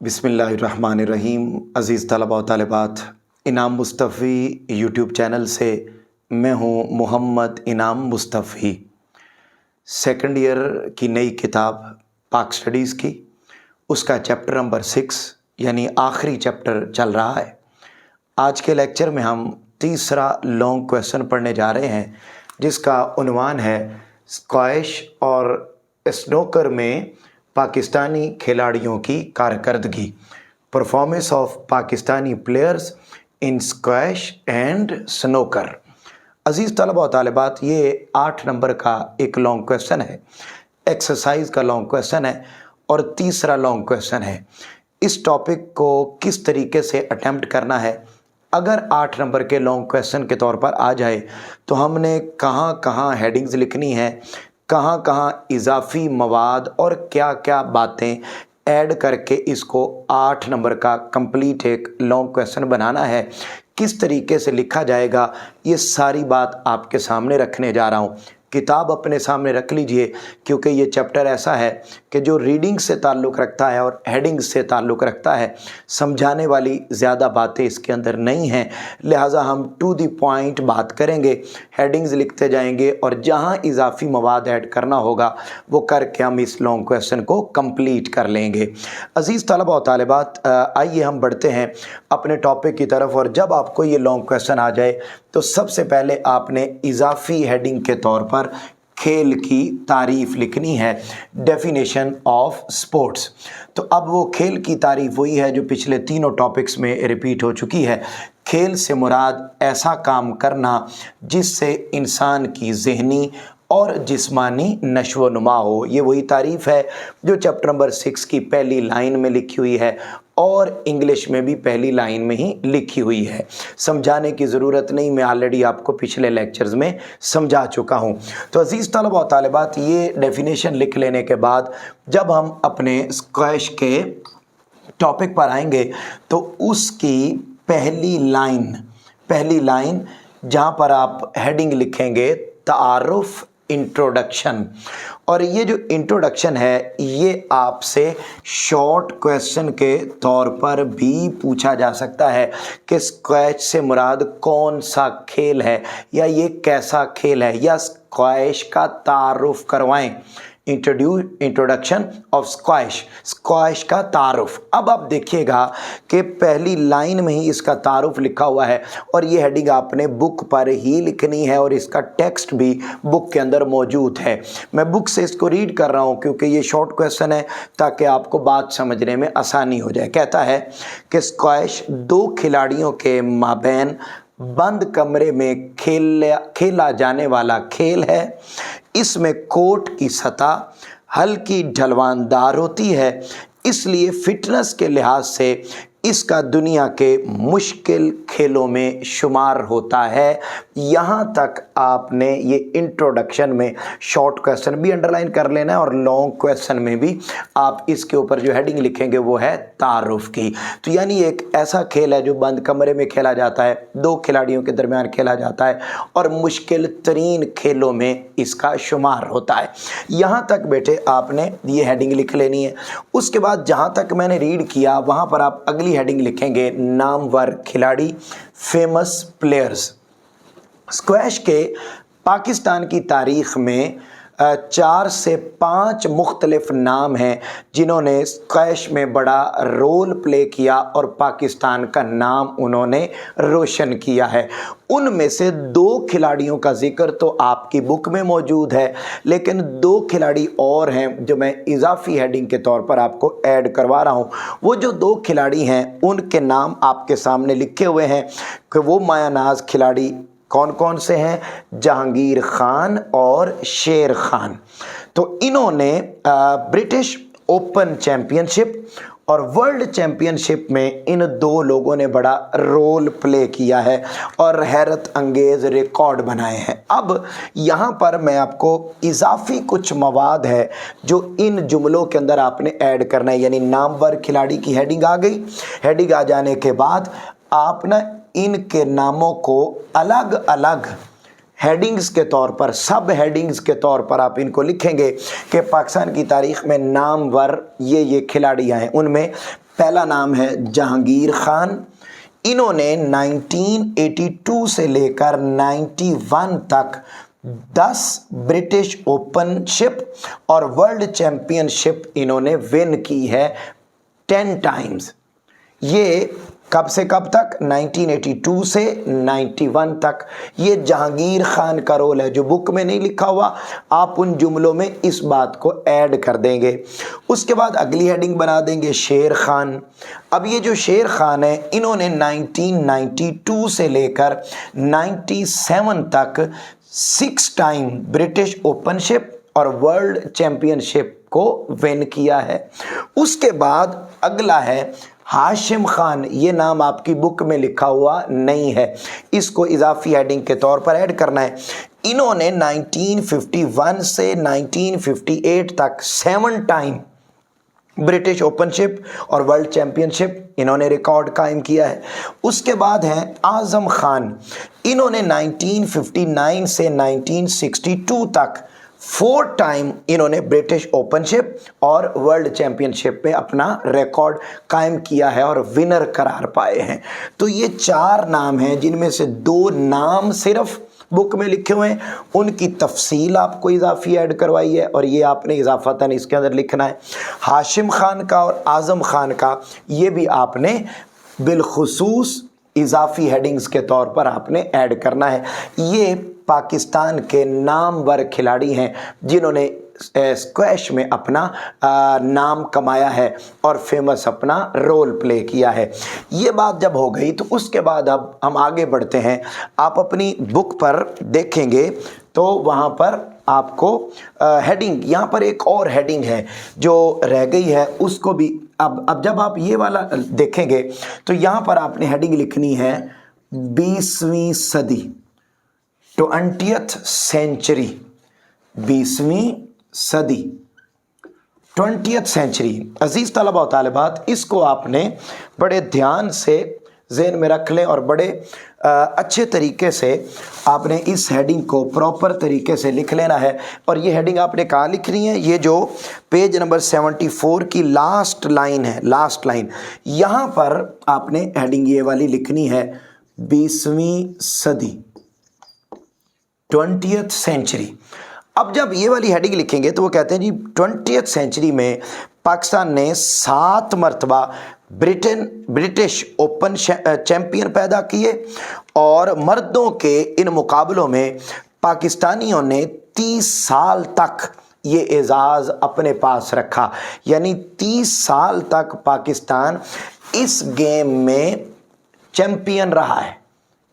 बिस्मिल्लाहिर्रहमानिर्रहीम। अज़ीज़ तलबा व तालिबात, इनाम मुस्तफ़ी यूट्यूब चैनल से मैं हूँ मोहम्मद इनाम मुस्तफ़ी। सेकंड ईयर की नई किताब पाक स्टडीज़ की, उसका चैप्टर नंबर 6 यानी आखिरी चैप्टर चल रहा है। आज के लेक्चर में हम तीसरा लॉन्ग क्वेश्चन पढ़ने जा रहे हैं, जिसका उन्वान है स्क्वैश और स्नूकर में पाकिस्तानी खिलाड़ियों की कारकर्दगी, performance of Pakistani players in squash and snooker. अज़ीज़ तलबा व तालिबात, ये 8 नंबर का एक लॉन्ग क्वेश्चन है, एक्सरसाइज का लॉन्ग क्वेश्चन है और तीसरा लॉन्ग क्वेश्चन है। इस टॉपिक को किस तरीके से अटेम्प्ट करना है, अगर 8 नंबर के लॉन्ग क्वेश्चन के तौर पर आ जाए तो हमने कहाँ कहाँ हेडिंग्स लिखनी है, कहाँ कहाँ इजाफी मवाद और क्या क्या बातें ऐड करके इसको 8 नंबर का कंप्लीट एक लॉन्ग क्वेश्चन बनाना है, किस तरीके से लिखा जाएगा, ये सारी बात आपके सामने रखने जा रहा हूँ। किताब अपने सामने रख लीजिए, क्योंकि ये चैप्टर ऐसा है कि जो रीडिंग से ताल्लुक़ रखता है और हेडिंग से ताल्लुक़ रखता है। समझाने वाली ज़्यादा बातें इसके अंदर नहीं हैं, लिहाजा हम टू द पॉइंट बात करेंगे, हेडिंग्स लिखते जाएंगे और जहाँ इजाफी मवाद ऐड करना होगा वो करके हम इस लॉन्ग क्वेश्चन को कंप्लीट कर लेंगे। अज़ीज़ तलबा व तालिबात, आइए हम बढ़ते हैं अपने टॉपिक की तरफ। और जब आपको ये लॉन्ग क्वेश्चन आ जाए तो सबसे पहले आपने इजाफी हेडिंग के तौर पर खेल की तारीफ़ लिखनी है, डेफिनेशन ऑफ स्पोर्ट्स। तो अब वो खेल की तारीफ़ वही है जो पिछले तीनों टॉपिक्स में रिपीट हो चुकी है। खेल से मुराद ऐसा काम करना जिससे इंसान की ज़हनी और जिस्मानी नशो नुमा हो। ये वही तारीफ़ है जो चैप्टर नंबर 6 की पहली लाइन में लिखी हुई है और इंग्लिश में भी पहली लाइन में ही लिखी हुई है। समझाने की ज़रूरत नहीं, मैं ऑलरेडी आपको पिछले लेक्चर्स में समझा चुका हूँ। तो अज़ीज़ तलबा व तालिबात, ये डेफिनेशन लिख लेने के बाद जब हम अपने स्क्वैश के टॉपिक पर आएंगे तो उसकी पहली लाइन जहाँ पर आप हेडिंग लिखेंगे तारुफ इंट्रोडक्शन, और ये जो इंट्रोडक्शन है ये आपसे शॉर्ट क्वेश्चन के तौर पर भी पूछा जा सकता है कि स्क्वैश से मुराद कौन सा खेल है या ये कैसा खेल है, या स्क्वैश का तारुफ करवाएं। इंट्रोडक्शन ऑफ स्क्वैश का तारुफ। अब आप देखिएगा कि पहली लाइन में ही इसका तारुफ लिखा हुआ है और ये हेडिंग आपने बुक पर ही लिखनी है और इसका टेक्स्ट भी बुक के अंदर मौजूद है। मैं बुक से इसको रीड कर रहा हूँ क्योंकि ये शॉर्ट क्वेश्चन है, ताकि आपको बात समझने में आसानी हो जाए। कहता है कि स्क्वैश 2 खिलाड़ियों के माबैन बंद कमरे में खेला जाने वाला खेल है। इसमें कोर्ट की सतह हल्की ढलवानदार होती है, इसलिए फिटनेस के लिहाज से इसका दुनिया के मुश्किल खेलों में शुमार होता है। यहाँ तक आपने ये इंट्रोडक्शन में शॉर्ट क्वेश्चन भी अंडरलाइन कर लेना है और लॉन्ग क्वेश्चन में भी आप इसके ऊपर जो हेडिंग लिखेंगे वो है तारुफ की। तो यानी एक ऐसा खेल है जो बंद कमरे में खेला जाता है, 2 खिलाड़ियों के दरमियान खेला जाता है और मुश्किल तरीन खेलों में इसका शुमार होता है। यहाँ तक बेटे आपने ये हेडिंग लिख लेनी है। उसके बाद जहाँ तक मैंने रीड किया वहाँ पर आप अगली हेडिंग लिखेंगे नामवर खिलाड़ी, फेमस प्लेयर्स। स्क्वैश के पाकिस्तान की तारीख में 4 से 5 मुख्तलिफ नाम हैं जिन्होंने स्क्वैश में बड़ा रोल प्ले किया और पाकिस्तान का नाम उन्होंने रोशन किया है। उनमें से 2 खिलाड़ियों का जिक्र तो आपकी बुक में मौजूद है, लेकिन 2 खिलाड़ी और हैं जो मैं इजाफी हेडिंग के तौर पर आपको ऐड करवा रहा हूं। वो जो 2 खिलाड़ी हैं उनके नाम आपके सामने लिखे हुए हैं कि वो मायानाज खिलाड़ी कौन कौन से हैं, जहांगीर खान और शेर खान। तो इन्होंने ब्रिटिश ओपन चैंपियनशिप और वर्ल्ड चैंपियनशिप में इन 2 लोगों ने बड़ा रोल प्ले किया है और हैरत अंगेज रिकॉर्ड बनाए हैं। अब यहाँ पर मैं आपको इजाफी कुछ मवाद है जो इन जुमलों के अंदर आपने ऐड करना है, यानी नामवर खिलाड़ी की हेडिंग आ गई। हेडिंग आ जाने के बाद आप ना इनके नामों को अलग अलग हेडिंग्स के तौर पर, सब हेडिंग्स के तौर पर आप इनको लिखेंगे कि पाकिस्तान की तारीख में नामवर ये खिलाड़ियाँ हैं। उनमें पहला नाम है जहांगीर खान। इन्होंने 1982 से लेकर 91 तक 10 ब्रिटिश ओपनशिप और वर्ल्ड चैंपियनशिप इन्होंने विन की है 10 टाइम्स। ये कब से कब तक? 1982 से 91 तक। ये जहांगीर खान का रोल है, जो बुक में नहीं लिखा हुआ, आप उन जुमलों में इस बात को ऐड कर देंगे। उसके बाद अगली हेडिंग बना देंगे शेर खान। अब ये जो शेर खान है, इन्होंने 1992 से लेकर 97 तक 6 टाइम ब्रिटिश ओपनशिप और वर्ल्ड चैंपियनशिप को विन किया है। उसके बाद अगला है हाशिम खान। ये नाम आपकी बुक में लिखा हुआ नहीं है, इसको इजाफी हेडिंग के तौर पर ऐड करना है। इन्होंने 1951 से 1958 तक 7 टाइम ब्रिटिश ओपनशिप और वर्ल्ड चैंपियनशिप इन्होंने रिकॉर्ड कायम किया है। उसके बाद हैं आज़म खान। इन्होंने 1959 से 1962 तक 4 टाइम इन्होंने ब्रिटिश ओपनशिप और वर्ल्ड चैंपियनशिप में अपना रिकॉर्ड कायम किया है और विनर करार पाए हैं। तो ये 4 नाम हैं, जिनमें से 2 नाम सिर्फ बुक में लिखे हुए हैं, उनकी तफसील आपको इजाफी ऐड करवाई है और ये आपने इजाफतन इसके अंदर लिखना है। हाशिम खान का और आज़म खान का ये भी आपने बिलखुसूस इजाफी हेडिंग्स के तौर पर आपने ऐड करना है। ये पाकिस्तान के नामवर खिलाड़ी हैं जिन्होंने स्क्वैश में अपना नाम कमाया है और फेमस अपना रोल प्ले किया है। ये बात जब हो गई तो उसके बाद अब हम आगे बढ़ते हैं। आप अपनी बुक पर देखेंगे तो वहाँ पर आपको हेडिंग, यहाँ पर एक और हेडिंग है जो रह गई है, उसको भी अब जब आप ये वाला देखेंगे तो यहाँ पर आपने हेडिंग लिखनी है 20वीं सदी, 20th सेंचुरी, 20वीं सदी, 20th सेंचुरी। अजीज़ तलबा और तालिबात, इसको आपने बड़े ध्यान से ज़हन में रख लें और बड़े अच्छे तरीके से आपने इस हेडिंग को प्रॉपर तरीके से लिख लेना है। और ये हेडिंग आपने कहाँ लिखनी है? ये जो पेज नंबर 74 की लास्ट लाइन है, लास्ट लाइन, यहाँ पर आपने हेडिंग ये वाली लिखनी है 20वीं सदी, 20th सेंचुरी। अब जब ये वाली हेडिंग लिखेंगे तो वो कहते हैं जी 20th सेंचुरी में पाकिस्तान ने 7 मरतबा ब्रिटिश ओपन चैंपियन पैदा किए और मर्दों के इन मुकाबलों में पाकिस्तानियों ने 30 साल तक ये एजाज़ अपने पास रखा। यानी 30 साल तक पाकिस्तान इस गेम में चैंपियन रहा है,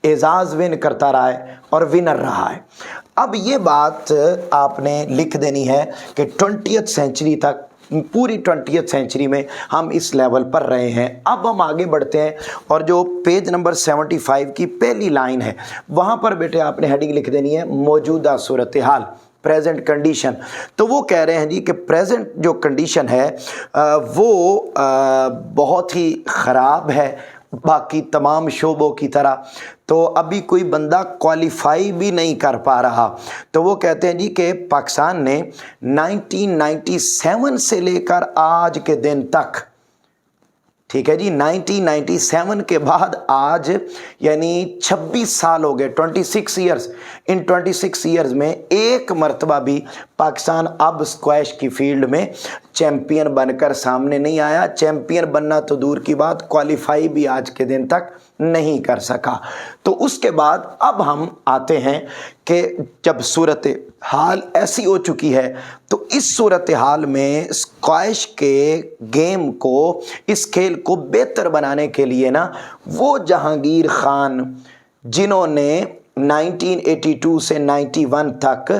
एजाज़ विन करता रहा है और विनर रहा है। अब ये बात आपने लिख देनी है कि 20th सेंचुरी तक, पूरी 20th सेंचुरी में हम इस लेवल पर रहे हैं। अब हम आगे बढ़ते हैं और जो पेज नंबर 75 की पहली लाइन है वहाँ पर बेटे आपने हेडिंग लिख देनी है मौजूदा सूरत हाल, प्रेजेंट कंडीशन। तो वो कह रहे हैं जी कि प्रेजेंट जो कंडीशन है वो बहुत ही ख़राब है बाकी तमाम शोबों की तरह। तो अभी कोई बंदा क्वालिफाई भी नहीं कर पा रहा। तो वो कहते हैं जी कि पाकिस्तान ने 1997 से लेकर आज के दिन तक, ठीक है जी, 1997 के बाद आज यानी 26 साल हो गए, 26 ईयर्स। इन 26 ईयर्स में एक मरतबा भी पाकिस्तान अब स्क्वैश की फील्ड में चैंपियन बनकर सामने नहीं आया। चैंपियन बनना तो दूर की बात, क्वालिफाई भी आज के दिन तक नहीं कर सका। तो उसके बाद अब हम आते हैं कि जब सूरत हाल ऐसी हो चुकी है तो इस सूरत हाल में स्क्वैश के गेम को, इस खेल को बेहतर बनाने के लिए ना वो जहांगीर खान जिन्होंने 1982 से 91 तक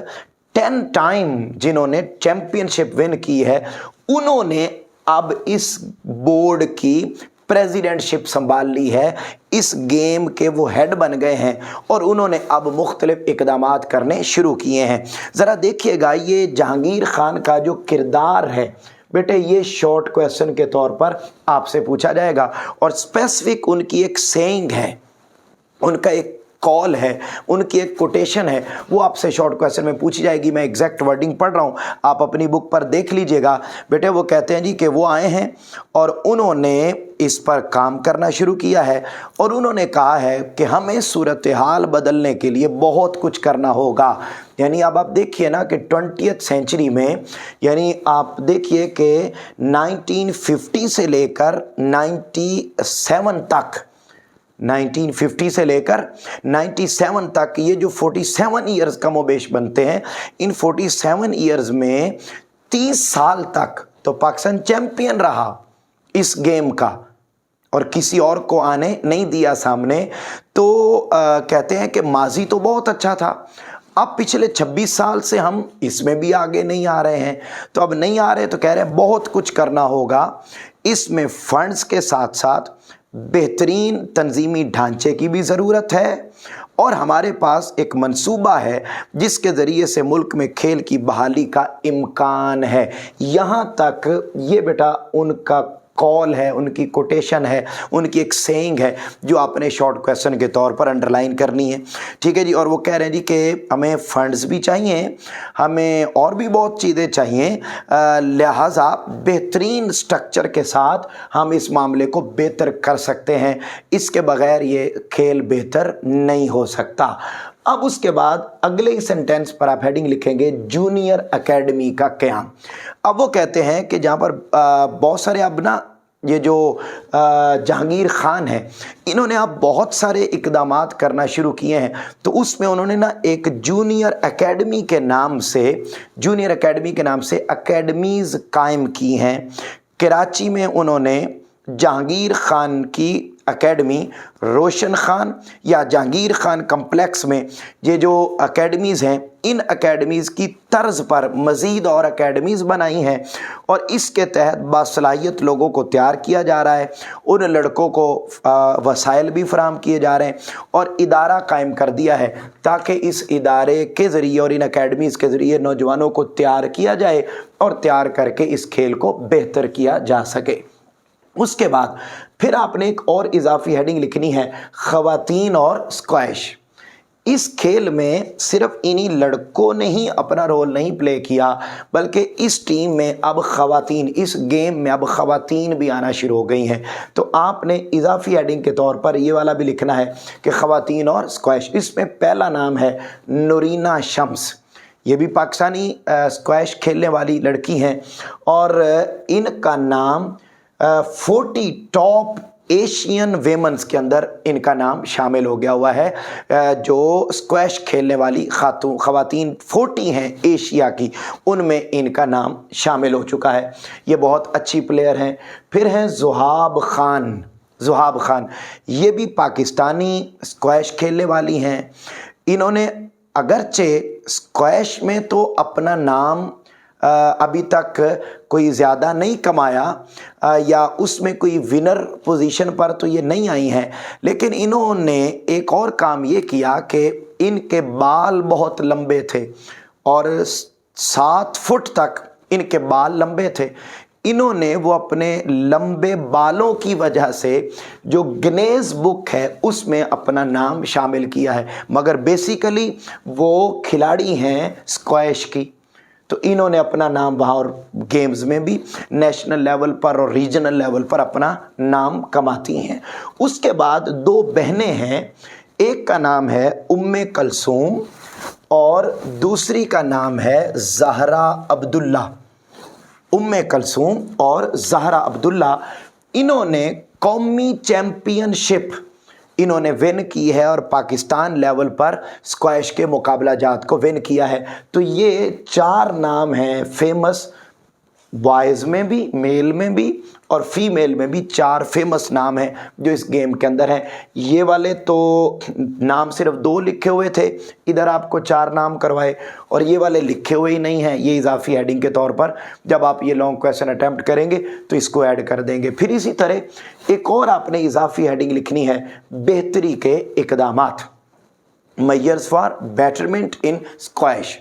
10 टाइम जिन्होंने चैंपियनशिप विन की है, उन्होंने अब इस बोर्ड की प्रेसिडेंटशिप संभाल ली है। इस गेम के वो हेड बन गए हैं और उन्होंने अब मुख्तलिफ इक़दामात करने शुरू किए हैं। ज़रा देखिएगा ये जहांगीर खान का जो किरदार है बेटे, ये शॉर्ट क्वेश्चन के तौर पर आपसे पूछा जाएगा और स्पेसिफिक उनकी एक सेइंग है, उनका एक कॉल है, उनकी एक कोटेशन है, वो आपसे शॉर्ट क्वेश्चन में पूछी जाएगी। मैं एग्जैक्ट वर्डिंग पढ़ रहा हूँ, आप अपनी बुक पर देख लीजिएगा। बेटे वो कहते हैं जी कि वो आए हैं और उन्होंने इस पर काम करना शुरू किया है और उन्होंने कहा है कि हमें सूरत हाल बदलने के लिए बहुत कुछ करना होगा। यानी अब आप देखिए ना कि 20th सेंचुरी में, यानी आप देखिए कि 1950 से लेकर 97 तक, 1950 से लेकर 97 तक ये जो 47 ईयर्स कमोबेश बनते हैं, इन 47 ईयर्स में 30 साल तक तो पाकिस्तान चैंपियन रहा इस गेम का और किसी और को आने नहीं दिया सामने। तो कहते हैं कि माजी तो बहुत अच्छा था, अब पिछले 26 साल से हम इसमें भी आगे नहीं आ रहे हैं। तो अब नहीं आ रहे तो कह रहे हैं बहुत कुछ करना होगा। इसमें फंड्स के साथ साथ बेहतरीन तंजीमी ढांचे की भी ज़रूरत है और हमारे पास एक मंसूबा है जिसके ज़रिए से मुल्क में खेल की बहाली का इम्कान है। यहाँ तक ये बेटा उनका कॉल है, उनकी कोटेशन है, उनकी एक सेइंग है जो आपने शॉर्ट क्वेश्चन के तौर पर अंडरलाइन करनी है। ठीक है जी। और वो कह रहे हैं जी कि हमें फंड्स भी चाहिए, हमें और भी बहुत चीज़ें चाहिए, लिहाजा बेहतरीन स्ट्रक्चर के साथ हम इस मामले को बेहतर कर सकते हैं, इसके बगैर ये खेल बेहतर नहीं हो सकता। अब उसके बाद अगले ही सेंटेंस पर आप हेडिंग लिखेंगे जूनियर एकेडमी का क़याम। अब वो कहते हैं कि जहाँ पर बहुत सारे अब ना ये जो जहांगीर खान है, इन्होंने अब बहुत सारे इकदामात करना शुरू किए हैं। तो उसमें उन्होंने ना एक जूनियर एकेडमी के नाम से एकेडमीज़ कायम की हैं। कराची में उन्होंने जहांगीर खान की एकेडमी, रोशन खान या जहांगीर खान कम्प्लेक्स में ये जो एकेडमीज़ हैं, इन एकेडमीज़ की तर्ज पर मज़ीद और एकेडमीज़ बनाई हैं और इसके तहत बासलाहियत लोगों को तैयार किया जा रहा है। उन लड़कों को वसाइल भी फराहम किए जा रहे हैं और इदारा कायम कर दिया है ताकि इस इदारे के ज़रिए और इन एकेडमीज़ के ज़रिए नौजवानों को तैयार किया जाए और तैयार करके इस खेल को बेहतर किया जा सके। उसके बाद फिर आपने एक और इजाफी हेडिंग लिखनी है, ख़वातीन और स्क्वैश। इस खेल में सिर्फ इन्हीं लड़कों ने ही अपना रोल नहीं प्ले किया, बल्कि इस टीम में अब ख़वातीन, इस गेम में अब ख़वातीन भी आना शुरू हो गई हैं। तो आपने इजाफी हेडिंग के तौर पर ये वाला भी लिखना है कि ख़वातीन और स्क्वैश। इसमें पहला नाम है नूरीना शम्स, ये भी पाकिस्तानी स्क्वैश खेलने वाली लड़की हैं और इनका नाम 40 टॉप एशियन वेमेंस के अंदर इनका नाम शामिल हो गया हुआ है। जो स्क्वैश खेलने वाली ख़वातीन 40 हैं एशिया की, उनमें इनका नाम शामिल हो चुका है। ये बहुत अच्छी प्लेयर हैं। फिर हैं ज़ुहाब खान, ये भी पाकिस्तानी स्क्वैश खेलने वाली हैं। इन्होंने अगरचे स्क्वैश में तो अपना नाम अभी तक कोई ज़्यादा नहीं कमाया या उसमें कोई विनर पोजीशन पर तो ये नहीं आई हैं, लेकिन इन्होंने एक और काम ये किया कि इनके बाल बहुत लंबे थे और 7 फुट तक इनके बाल लंबे थे। इन्होंने वो अपने लंबे बालों की वजह से जो गिनेज बुक है उसमें अपना नाम शामिल किया है, मगर बेसिकली वो खिलाड़ी हैं स्क्वैश की। तो इन्होंने अपना नाम वहाँ और गेम्स में भी नेशनल लेवल पर और रीजनल लेवल पर अपना नाम कमाती हैं। उसके बाद 2 बहनें हैं, एक का नाम है उम्मे कलसूम और दूसरी का नाम है ज़हरा अब्दुल्ला। उम्मे कलसूम और ज़हरा अब्दुल्ला, इन्होंने कौमी चैम्पियनशिप इन्होंने विन की है और पाकिस्तान लेवल पर स्क्वैश के मुकाबला जात को विन किया है। तो ये 4 नाम हैं फेमस, बॉयज़ में भी, मेल में भी और फीमेल में भी 4 फेमस नाम हैं जो इस गेम के अंदर हैं। ये वाले तो नाम सिर्फ 2 लिखे हुए थे, इधर आपको 4 नाम करवाए, और ये वाले लिखे हुए ही नहीं हैं। ये इजाफी हेडिंग के तौर पर जब आप ये लॉन्ग क्वेश्चन अटैम्प्ट करेंगे तो इसको ऐड कर देंगे। फिर इसी तरह एक और आपने इजाफी हेडिंग लिखनी है, बेहतरी के इकदामात, measures for betterment in squash.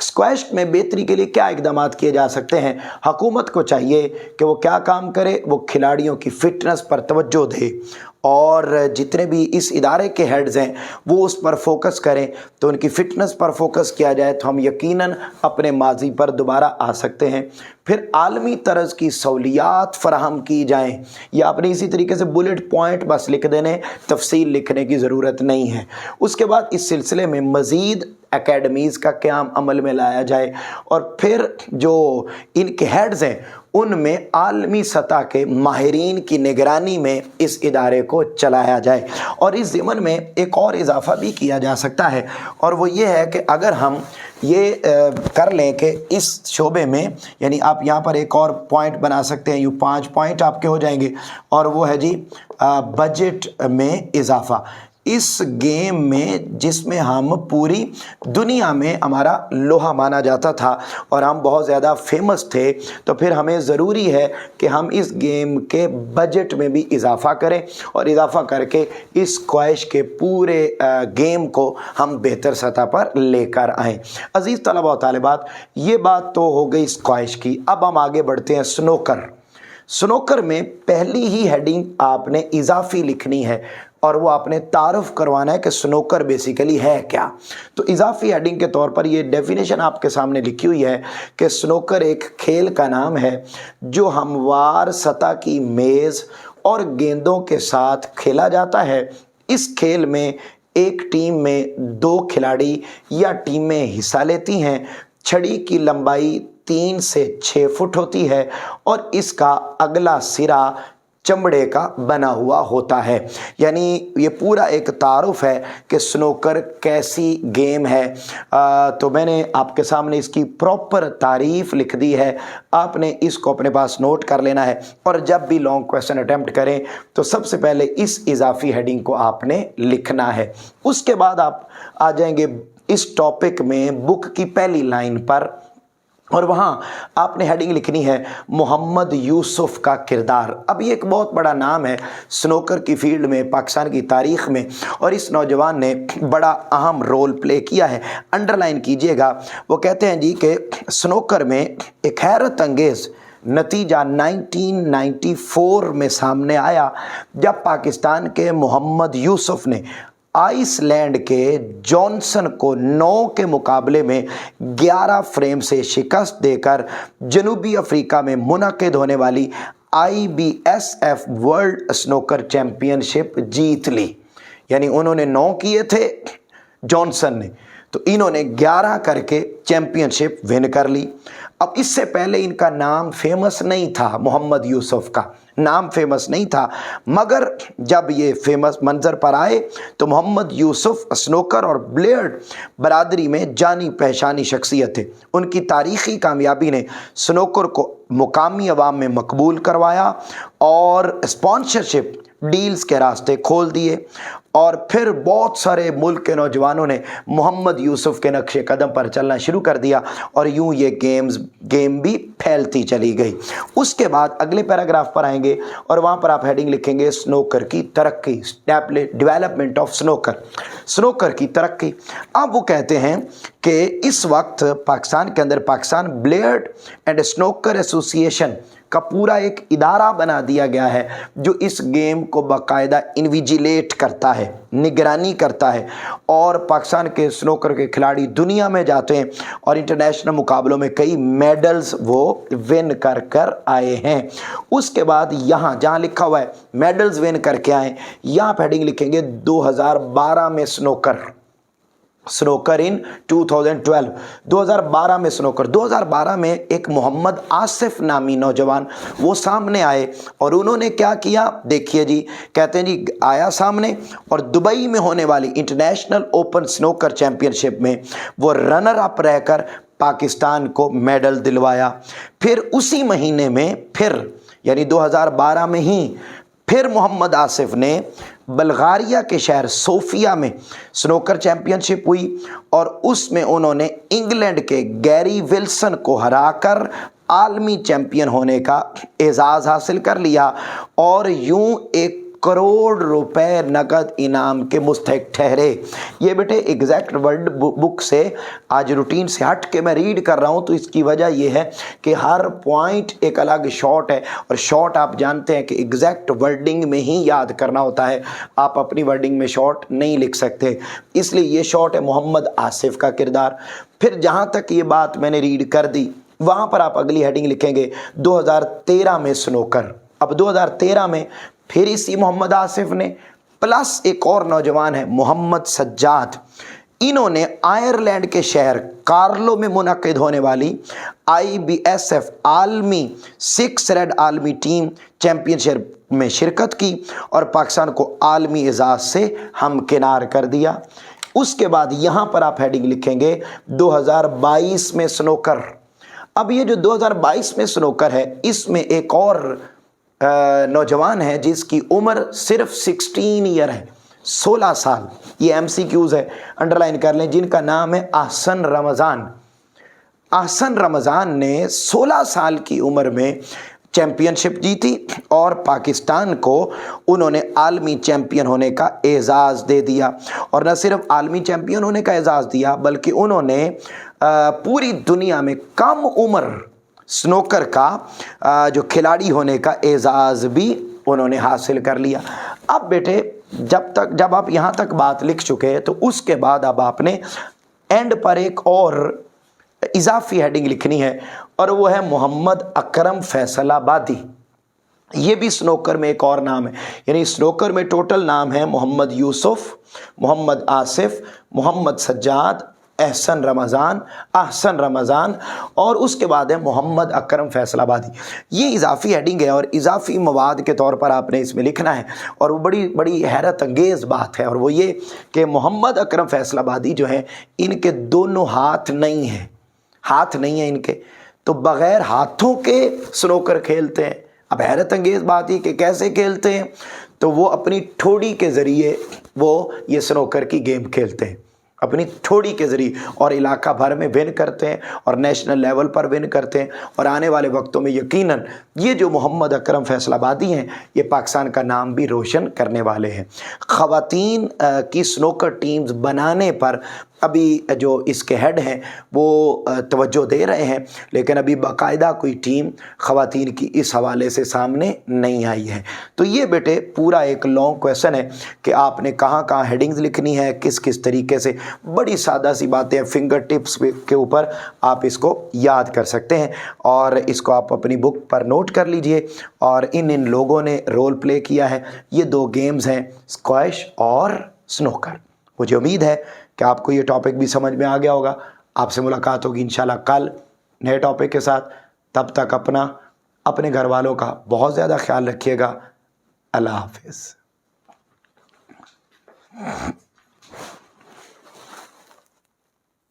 Squash में बेहतरी के लिए क्या इकदामात किए जा सकते हैं? हुकूमत को चाहिए कि वो क्या काम करे, वो खिलाड़ियों की फ़िटनेस पर तवज्जो दे और जितने भी इस इदारे के हेड्स हैं वो उस पर फोकस करें, तो उनकी फ़िटनेस पर फोकस किया जाए तो हम यकीनन अपने माजी पर दोबारा आ सकते हैं। फिर आलमी तरज़ की सहूलियात फ़राहम की जाएँ, या अपने इसी तरीके से बुलेट पॉइंट बस लिख देने, तफसील लिखने की ज़रूरत नहीं है। उसके बाद इस सिलसिले में मज़ीद एकेडमीज़ का क़याम अमल में लाया जाए, और फिर जो इनके हेड्स हैं उनमें आलमी सतह के माहिरीन की निगरानी में इस इदारे को चलाया जाए। और इस ज़िमन में एक और इजाफ़ा भी किया जा सकता है, और वो ये है कि अगर हम ये कर लें कि इस शोबे में, यानी आप यहाँ पर एक और पॉइंट बना सकते हैं, यूँ 5 पॉइंट आपके हो जाएंगे, और वो है जी बजट में इजाफ़ा। इस गेम में जिसमें हम पूरी दुनिया में हमारा लोहा माना जाता था और हम बहुत ज़्यादा फेमस थे, तो फिर हमें ज़रूरी है कि हम इस गेम के बजट में भी इजाफ़ा करें, और इजाफ़ा करके इस ख्वाहिश के पूरे गेम को हम बेहतर सतह पर लेकर आएँ। अज़ीज़ तलबा व तालिबात, ये बात तो हो गई इस ख्वाहिश की। अब हम आगे बढ़ते हैं स्नूकर। स्नूकर में पहली ही हेडिंग आपने इजाफ़ी लिखनी है, और वो आपने तारुफ करवाना है कि स्नूकर बेसिकली है क्या। तो इजाफ़ी हेडिंग के तौर पर ये डेफिनेशन आपके सामने लिखी हुई है कि स्नूकर एक खेल का नाम है जो हमवार सतह की मेज़ और गेंदों के साथ खेला जाता है। इस खेल में एक टीम में 2 खिलाड़ी या टीमें हिस्सा लेती हैं। छड़ी की लंबाई 3 से 6 फुट होती है, और इसका अगला सिरा चमड़े का बना हुआ होता है। यानी ये पूरा एक तारुफ है कि स्नूकर कैसी गेम है। तो मैंने आपके सामने इसकी प्रॉपर तारीफ़ लिख दी है, आपने इसको अपने पास नोट कर लेना है, और जब भी लॉन्ग क्वेश्चन अटेम्प्ट करें तो सबसे पहले इस इजाफ़ी हेडिंग को आपने लिखना है। उसके बाद आप आ जाएंगे इस टॉपिक में बुक की पहली लाइन पर, और वहाँ आपने हेडिंग लिखनी है मोहम्मद यूसुफ का किरदार। अब ये एक बहुत बड़ा नाम है स्नूकर की फील्ड में, पाकिस्तान की तारीख़ में, और इस नौजवान ने बड़ा अहम रोल प्ले किया है। अंडरलाइन कीजिएगा, वो कहते हैं जी कि स्नूकर में एक हैरत अंगेज़ नतीजा 1994 में सामने आया, जब पाकिस्तान के मोहम्मद यूसुफ ने आइसलैंड के जॉनसन को 9 के मुकाबले में 11 फ्रेम से शिकस्त देकर जनूबी अफ्रीका में मुनक़िद होने वाली IBSF वर्ल्ड स्नूकर चैम्पियनशिप जीत ली। यानी उन्होंने 9 किए थे जॉनसन ने, तो इन्होंने 11 करके चैम्पियनशिप विन कर ली। अब इससे पहले इनका नाम फेमस नहीं था, मोहम्मद यूसुफ का नाम फेमस नहीं था, मगर जब ये फेमस मंजर पर आए तो मोहम्मद यूसुफ स्नूकर और बिलियर्ड बरादरी में जानी पहचानी शख्सियत थे। उनकी तारीख़ी कामयाबी ने स्नूकर को मुकामी अवाम में मकबूल करवाया और स्पॉन्सरशिप डील्स के रास्ते खोल दिए, और फिर बहुत सारे मुल्क के नौजवानों ने मोहम्मद यूसुफ के नक्शे कदम पर चलना शुरू कर दिया, और यूं ये गेम भी फैलती चली गई। उसके बाद अगले पैराग्राफ पर आएंगे, और वहाँ पर आप हेडिंग लिखेंगे स्नूकर की तरक्की, डेवलपमेंट ऑफ स्नूकर, स्नूकर की तरक्की। अब वो कहते हैं कि इस वक्त पाकिस्तान के अंदर Pakistan billiard and snooker association का पूरा एक इदारा बना दिया गया है, जो इस गेम को बाकायदा इन्विजिलेट करता है, निगरानी करता है, और पाकिस्तान के स्नूकर के खिलाड़ी दुनिया में जाते हैं और इंटरनेशनल मुकाबलों में कई मेडल्स वो विन कर आए हैं। उसके बाद यहाँ जहाँ लिखा हुआ है मेडल्स विन करके आए, यहाँ पर हेडिंग लिखेंगे 2012 में स्नूकर इन 2012, 2012 में स्नूकर। 2012 में एक मोहम्मद आसिफ नामी नौजवान वो सामने आए, और उन्होंने क्या किया देखिए जी। कहते हैं जी आया सामने, और दुबई में होने वाली इंटरनेशनल ओपन स्नूकर चैम्पियनशिप में वो रनर अप रहकर पाकिस्तान को मेडल दिलवाया। फिर उसी महीने में यानी 2012 में ही फिर मोहम्मद आसिफ ने बल्गारिया के शहर सोफिया में स्नूकर चैम्पियनशिप हुई, और उसमें उन्होंने इंग्लैंड के गैरी विल्सन को हराकर आलमी चैम्पियन होने का एजाज़ हासिल कर लिया, और यूं एक करोड़ रुपए नकद इनाम के मुस्तहिक ठहरे। ये बेटे एग्जैक्ट वर्ड बुक से आज रूटीन से हट के मैं रीड कर रहा हूँ, तो इसकी वजह ये है कि हर पॉइंट एक अलग शॉट है, और शॉट आप जानते हैं कि एग्जैक्ट वर्डिंग में ही याद करना होता है, आप अपनी वर्डिंग में शॉट नहीं लिख सकते। इसलिए ये शॉट है मोहम्मद आसिफ का किरदार। फिर जहाँ तक ये बात मैंने रीड कर दी, वहाँ पर आप अगली हेडिंग लिखेंगे 2013 में स्नूकर। अब 2013 में फिर इसी मोहम्मद आसिफ ने प्लस एक और नौजवान है मोहम्मद सज्जाद, इन्होंने आयरलैंड के शहर कार्लो में मुनक्किद होने वाली IBSF आलमी 6 रेड आलमी टीम चैंपियनशिप में शिरकत की और पाकिस्तान को आलमी एजाज से हमकिनार कर दिया। उसके बाद यहाँ पर आप हेडिंग लिखेंगे 2022 में स्नूकर। अब ये जो 2022 में स्नूकर है, इसमें एक और नौजवान है जिसकी उम्र सिर्फ 16 ईयर है, 16 साल। ये MCQs है, अंडरलाइन कर लें, जिनका नाम है अहसन रमज़ान। अहसन रमज़ान ने 16 साल की उम्र में चैम्पियनशिप जीती और पाकिस्तान को उन्होंने आलमी चैम्पियन होने का एजाज़ दे दिया। और न सिर्फ आलमी चैम्पियन होने का एजाज़ दिया, बल्कि उन्होंने पूरी दुनिया में कम उम्र स्नूकर का जो खिलाड़ी होने का एजाज़ भी उन्होंने हासिल कर लिया। अब बेटे जब आप यहाँ तक बात लिख चुके हैं, तो उसके बाद अब आपने एंड पर एक और इजाफी हेडिंग लिखनी है, और वो है मोहम्मद अकरम फैसलाबादी। ये भी स्नूकर में एक और नाम है, यानी स्नूकर में टोटल नाम है मोहम्मद यूसुफ, मोहम्मद आसिफ, मोहम्मद सज्जाद, अहसन रमज़ान और उसके बाद है मोहम्मद अकरम फैसलाबादी। ये इजाफी हेडिंग है और इजाफी मवाद के तौर पर आपने इसमें लिखना है। और वो बड़ी हैरत अंगेज़ बात है, और वो ये कि मोहम्मद अकरम फैसलाबादी जो हैं, इनके दोनों हाथ नहीं हैं इनके, तो बग़ैर हाथों के स्नूकर खेलते हैं। अब हैरत अंगेज़ बात ये कि कैसे खेलते हैं, तो वो अपनी ठोड़ी के ज़रिए वो ये स्नूकर की गेम खेलते हैं, अपनी ठोड़ी के ज़रिए, और इलाका भर में विन करते हैं और नेशनल लेवल पर विन करते हैं। और आने वाले वक्तों में यकीनन ये जो मोहम्मद अकरम फैसलाबादी हैं, ये पाकिस्तान का नाम भी रोशन करने वाले हैं। ख़वातीन की स्नूकर टीम्स बनाने पर अभी जो इसके हेड हैं वो तवज्जो दे रहे हैं, लेकिन अभी बाकायदा कोई टीम ख़वातीन की इस हवाले से सामने नहीं आई है। तो ये बेटे पूरा एक लॉन्ग क्वेश्चन है कि आपने कहाँ कहाँ हेडिंग्स लिखनी है, किस किस तरीके से। बड़ी सादा सी बातें, फिंगर टिप्स के ऊपर आप इसको याद कर सकते हैं, और इसको आप अपनी बुक पर नोट कर लीजिए। और इन लोगों ने रोल प्ले किया है। ये 2 गेम्स हैं, स्क्वैश और स्नूकर। मुझे उम्मीद है कि आपको ये टॉपिक भी समझ में आ गया होगा। आपसे मुलाकात होगी इंशाल्लाह कल नए टॉपिक के साथ। तब तक अपने घर वालों का बहुत ज़्यादा ख्याल रखिएगा। अल्लाह हाफिज़।